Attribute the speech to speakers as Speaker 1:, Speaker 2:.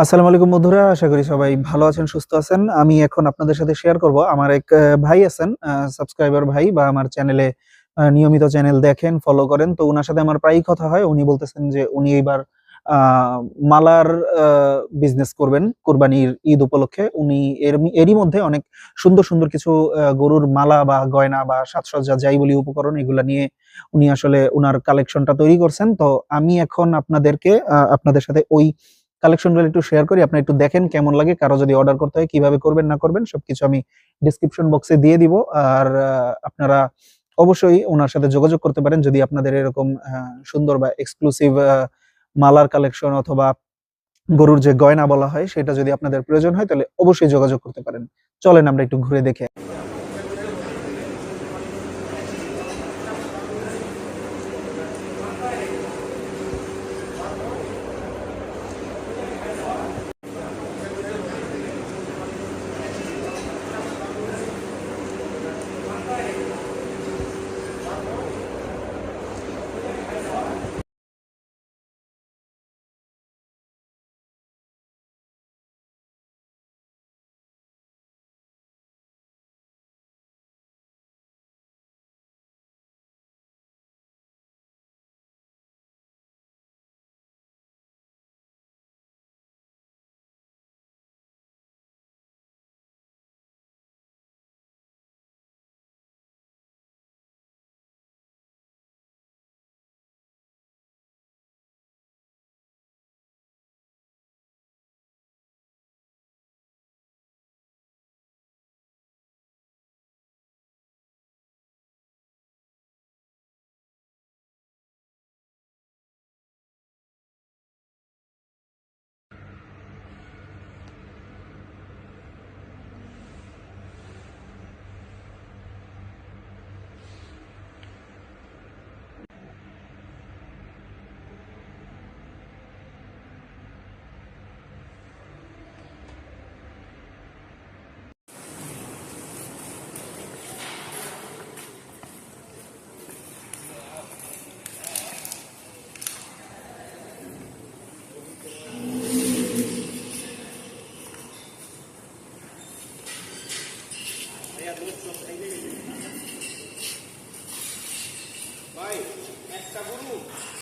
Speaker 1: আসসালামু আলাইকুম বন্ধুরা, আশা করি সবাই ভালো আছেন, সুস্থ আছেন। আমি এখন আপনাদের সাথে শেয়ার করব আমার এক ভাই আছেন, সাবস্ক্রাইবার ভাই বা আমার চ্যানেলে নিয়মিত চ্যানেল দেখেন, ফলো করেন। তো উনার সাথে আমার প্রায়ই কথা হয়। উনি বলতেছেন যে উনি এবার মালার বিজনেস করবেন কুরবানির ঈদ উপলক্ষে। উনি এরই মধ্যে অনেক সুন্দর সুন্দর কিছু গরুর মালা বা গয়না বা সাজসজ্জা যাই বলি উপকরণ, এগুলা নিয়ে উনি আসলে উনার কালেকশনটা তৈরি করছেন। তো আমি এখন আপনাদের সাথে ওই কালেকশনগুলো একটু শেয়ার করি। আপনারা একটু দেখেন কেমন লাগে। কারো যদি অর্ডার করতে হয় কিভাবে করবেন না করবেন সবকিছু আমি ডেসক্রিপশন বক্সে দিয়ে দিব। আর আপনারা অবশ্যই উনার সাথে যোগাযোগ করতে পারেন যদি আপনাদের এরকম সুন্দর বা এক্সক্লুসিভ মালার কালেকশন অথবা গরুর যে গয়না বলা হয় সেটা যদি আপনাদের প্রয়োজন হয় তাহলে অবশ্যই যোগাযোগ করতে পারেন। চলেন আমরা একটু ঘুরে দেখে